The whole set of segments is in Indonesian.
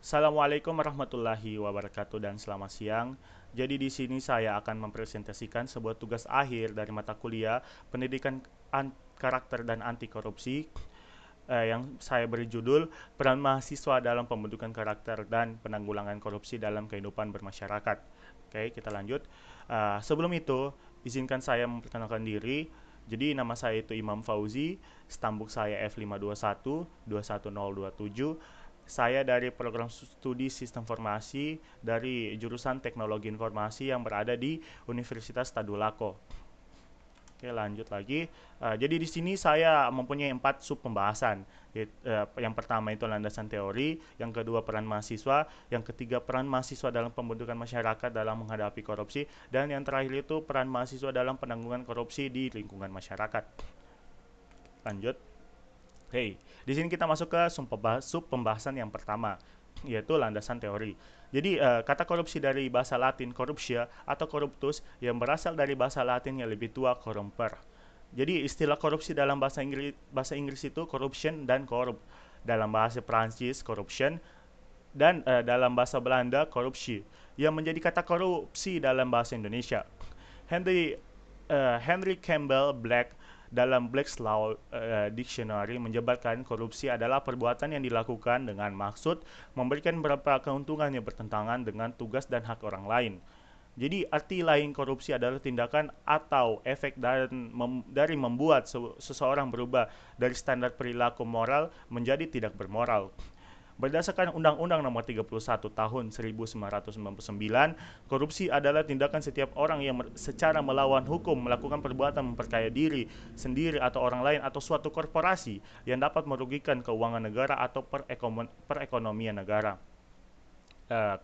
Assalamualaikum warahmatullahi wabarakatuh dan selamat siang. Jadi di sini saya akan mempresentasikan sebuah tugas akhir dari mata kuliah Pendidikan Karakter dan Anti Korupsi yang saya beri judul Peran Mahasiswa dalam Pembentukan Karakter dan Penanggulangan Korupsi dalam Kehidupan Bermasyarakat. Oke, kita lanjut. Sebelum itu, izinkan saya memperkenalkan diri. Jadi nama saya itu Imam Fauzi, stambuk saya F521 21027. Saya dari program studi Sistem Informasi dari jurusan Teknologi Informasi yang berada di Universitas Tadulako. Oke, lanjut lagi. Jadi di sini saya mempunyai 4 sub pembahasan. Yang pertama itu landasan teori, yang kedua peran mahasiswa, yang ketiga peran mahasiswa dalam pembentukan masyarakat dalam menghadapi korupsi, dan yang terakhir itu peran mahasiswa dalam penanggulangan korupsi di lingkungan masyarakat. Lanjut. Hey, di sini kita masuk ke sub pembahasan yang pertama, yaitu landasan teori. Jadi kata korupsi dari bahasa Latin corruptia atau corruptus yang berasal dari bahasa Latin yang lebih tua corrumper. Jadi istilah korupsi dalam bahasa Inggris itu corruption dan corrupt. Dalam bahasa Prancis corruption dan dalam bahasa Belanda korupsi yang menjadi kata korupsi dalam bahasa Indonesia. Henry Henry Campbell Black dalam Black's Law Dictionary menjabarkan korupsi adalah perbuatan yang dilakukan dengan maksud memberikan beberapa keuntungan yang bertentangan dengan tugas dan hak orang lain. Jadi arti lain korupsi adalah tindakan atau efek dari membuat seseorang berubah dari standar perilaku moral menjadi tidak bermoral. Berdasarkan Undang-Undang Nomor 31 Tahun 1999, korupsi adalah tindakan setiap orang yang secara melawan hukum melakukan perbuatan memperkaya diri sendiri atau orang lain atau suatu korporasi yang dapat merugikan keuangan negara atau perekonomian negara.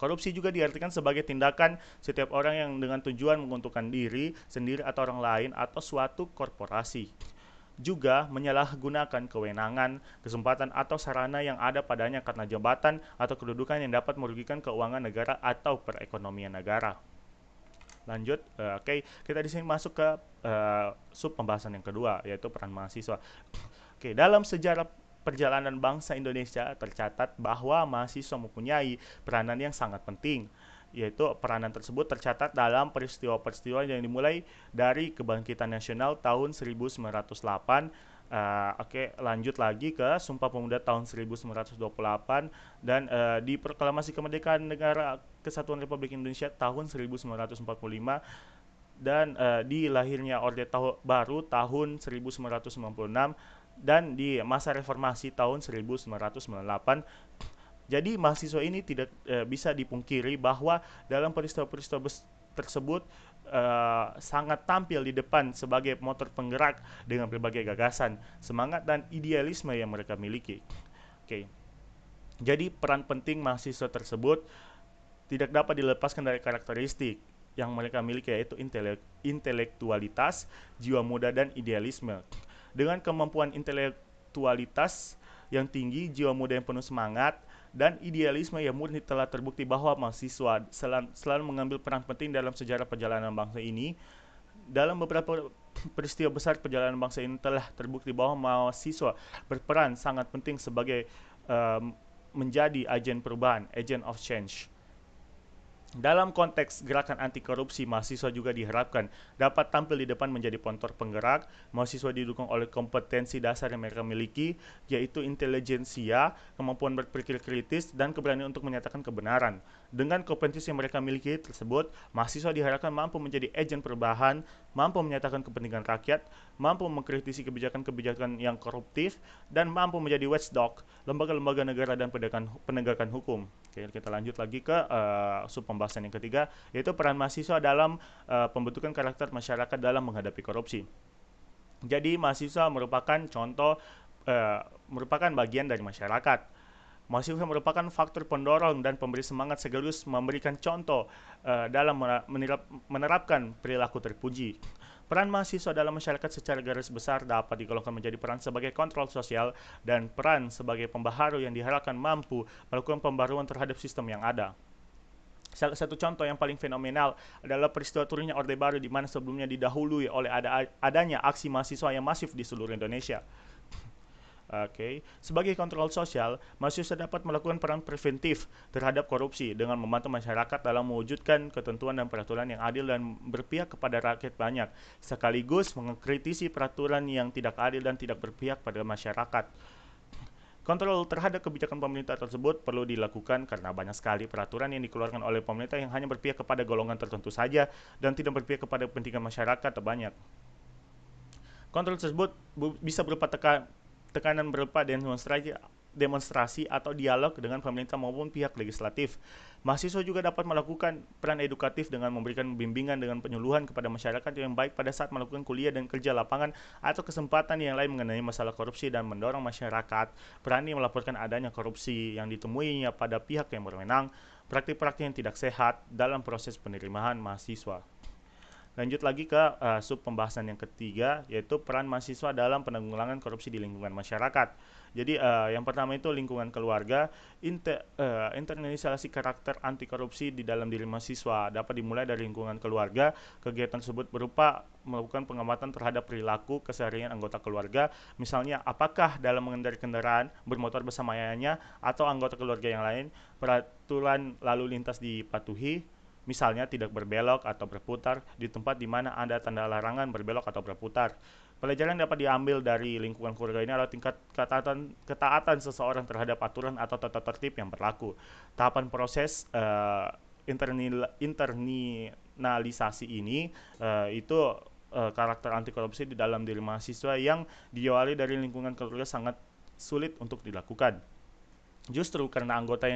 Korupsi juga diartikan sebagai tindakan setiap orang yang dengan tujuan menguntungkan diri sendiri atau orang lain atau suatu korporasi. Juga menyalahgunakan kewenangan, kesempatan atau sarana yang ada padanya karena jabatan atau kedudukan yang dapat merugikan keuangan negara atau perekonomian negara. Lanjut, oke, kita di sini masuk ke sub pembahasan yang kedua, yaitu peran mahasiswa. Oke, dalam sejarah perjalanan bangsa Indonesia tercatat bahwa mahasiswa mempunyai peranan yang sangat penting, yaitu peranan tersebut tercatat dalam peristiwa-peristiwa yang dimulai dari kebangkitan nasional tahun 1908. Oke, lanjut lagi ke Sumpah Pemuda tahun 1928 dan di Proklamasi Kemerdekaan Negara Kesatuan Republik Indonesia tahun 1945 dan di lahirnya Orde Baru tahun 1996 dan di masa reformasi tahun 1998. Jadi mahasiswa ini tidak bisa dipungkiri bahwa dalam peristiwa-peristiwa tersebut sangat tampil di depan sebagai motor penggerak dengan berbagai gagasan, semangat dan idealisme yang mereka miliki. Oke. Jadi peran penting mahasiswa tersebut tidak dapat dilepaskan dari karakteristik yang mereka miliki, yaitu intelektualitas, jiwa muda dan idealisme. Dengan kemampuan intelektualitas yang tinggi, jiwa muda yang penuh semangat, dan idealisme yang murni telah terbukti bahwa mahasiswa selalu mengambil peran penting dalam sejarah perjalanan bangsa ini. Dalam beberapa peristiwa besar perjalanan bangsa ini telah terbukti bahwa mahasiswa berperan sangat penting sebagai menjadi agen perubahan, agent of change. Dalam konteks gerakan anti korupsi, mahasiswa juga diharapkan dapat tampil di depan menjadi motor penggerak. Mahasiswa didukung oleh kompetensi dasar yang mereka miliki, yaitu intelijensia, kemampuan berpikir kritis, dan keberanian untuk menyatakan kebenaran. Dengan kompetensi yang mereka miliki tersebut, mahasiswa diharapkan mampu menjadi agen perubahan, mampu menyatakan kepentingan rakyat, mampu mengkritisi kebijakan-kebijakan yang koruptif, dan mampu menjadi watchdog, lembaga-lembaga negara dan penegakan hukum. Oke, kita lanjut lagi ke sub pembahasan yang ketiga, yaitu peran mahasiswa dalam pembentukan karakter masyarakat dalam menghadapi korupsi. Jadi mahasiswa merupakan bagian dari masyarakat. Mahasiswa merupakan faktor pendorong dan pemberi semangat sekaligus memberikan contoh dalam menerapkan perilaku terpuji. Peran mahasiswa dalam masyarakat secara garis besar dapat digolongkan menjadi peran sebagai kontrol sosial dan peran sebagai pembaharu yang diharapkan mampu melakukan pembaruan terhadap sistem yang ada. Salah satu contoh yang paling fenomenal adalah peristiwa turunnya Orde Baru di mana sebelumnya didahului oleh adanya aksi mahasiswa yang masif di seluruh Indonesia. Oke, sebagai kontrol sosial, mahasiswa dapat melakukan peran preventif terhadap korupsi dengan membantu masyarakat dalam mewujudkan ketentuan dan peraturan yang adil dan berpihak kepada rakyat banyak, sekaligus mengkritisi peraturan yang tidak adil dan tidak berpihak pada masyarakat. Kontrol terhadap kebijakan pemerintah tersebut perlu dilakukan karena banyak sekali peraturan yang dikeluarkan oleh pemerintah yang hanya berpihak kepada golongan tertentu saja dan tidak berpihak kepada kepentingan masyarakat terbanyak. Kontrol tersebut bisa berupa tekanan berupa demonstrasi atau dialog dengan pemerintah maupun pihak legislatif. Mahasiswa juga dapat melakukan peran edukatif dengan memberikan bimbingan dengan penyuluhan kepada masyarakat yang baik pada saat melakukan kuliah dan kerja lapangan atau kesempatan yang lain mengenai masalah korupsi dan mendorong masyarakat berani melaporkan adanya korupsi yang ditemuinya pada pihak yang berwenang, praktik-praktik yang tidak sehat dalam proses penerimaan mahasiswa. Lanjut lagi ke sub pembahasan yang ketiga, yaitu peran mahasiswa dalam penanggulangan korupsi di lingkungan masyarakat. Jadi yang pertama itu lingkungan keluarga, internalisasi karakter anti korupsi di dalam diri mahasiswa dapat dimulai dari lingkungan keluarga. Kegiatan tersebut berupa melakukan pengamatan terhadap perilaku keseharian anggota keluarga, misalnya apakah dalam mengendarai kendaraan bermotor bersama ayahnya atau anggota keluarga yang lain peraturan lalu lintas dipatuhi, misalnya tidak berbelok atau berputar di tempat di mana ada tanda larangan berbelok atau berputar. Pelajaran dapat diambil dari lingkungan keluarga ini adalah tingkat ketaatan seseorang terhadap aturan atau tata tertib yang berlaku. Tahapan proses internalisasi ini itu karakter anti korupsi di dalam diri mahasiswa yang diawali dari lingkungan keluarga sangat sulit untuk dilakukan. Justru karena anggota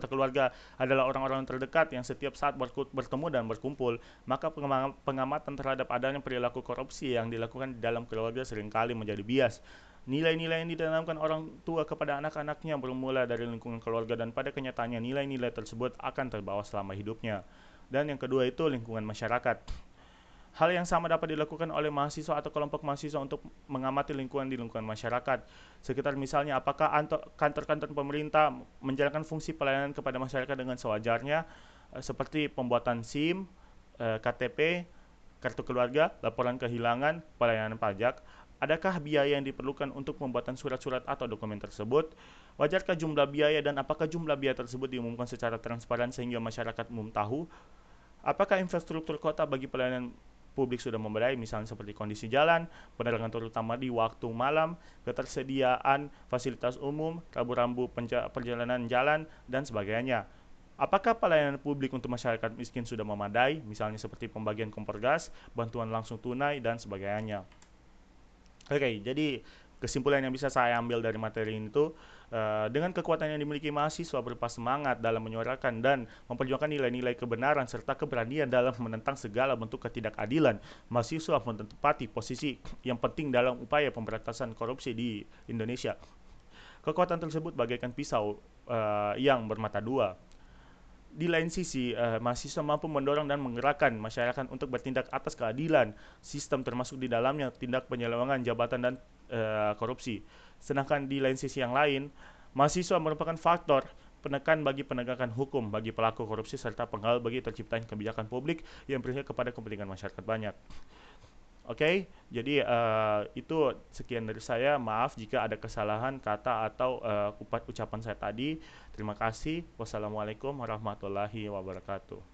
keluarga adalah orang-orang terdekat yang setiap saat bertemu dan berkumpul, maka pengamatan terhadap adanya perilaku korupsi yang dilakukan di dalam keluarga seringkali menjadi bias. Nilai-nilai yang ditanamkan orang tua kepada anak-anaknya bermula dari lingkungan keluarga dan pada kenyataannya nilai-nilai tersebut akan terbawa selama hidupnya. Dan yang kedua itu lingkungan masyarakat. Hal yang sama dapat dilakukan oleh mahasiswa atau kelompok mahasiswa untuk mengamati lingkungan di lingkungan masyarakat. Sekitar misalnya apakah kantor-kantor pemerintah menjalankan fungsi pelayanan kepada masyarakat dengan sewajarnya, seperti pembuatan SIM, KTP, kartu keluarga, laporan kehilangan, pelayanan pajak. Adakah biaya yang diperlukan untuk pembuatan surat-surat atau dokumen tersebut? Wajarkah jumlah biaya dan apakah jumlah biaya tersebut diumumkan secara transparan sehingga masyarakat umum tahu? Apakah infrastruktur kota bagi pelayanan publik sudah memadai, misalnya seperti kondisi jalan, penerangan terutama di waktu malam, ketersediaan fasilitas umum, rambu-rambu perjalanan jalan, dan sebagainya. Apakah pelayanan publik untuk masyarakat miskin sudah memadai, misalnya seperti pembagian kompor gas, bantuan langsung tunai, dan sebagainya. Oke, jadi kesimpulan yang bisa saya ambil dari materi ini itu dengan kekuatan yang dimiliki mahasiswa berupa semangat dalam menyuarakan dan memperjuangkan nilai-nilai kebenaran serta keberanian dalam menentang segala bentuk ketidakadilan, mahasiswa menempati posisi yang penting dalam upaya pemberantasan korupsi di Indonesia. Kekuatan tersebut bagaikan pisau yang bermata dua. Di lain sisi, mahasiswa mampu mendorong dan menggerakkan masyarakat untuk bertindak atas keadilan sistem termasuk di dalamnya tindak penyelewengan jabatan dan korupsi. Sedangkan di lain sisi yang lain, mahasiswa merupakan faktor penekan bagi penegakan hukum bagi pelaku korupsi serta pengawal bagi terciptanya kebijakan publik yang berpihak kepada kepentingan masyarakat banyak. Oke, jadi itu sekian dari saya. Maaf jika ada kesalahan kata atau ucapan saya tadi. Terima kasih. Wassalamualaikum warahmatullahi wabarakatuh.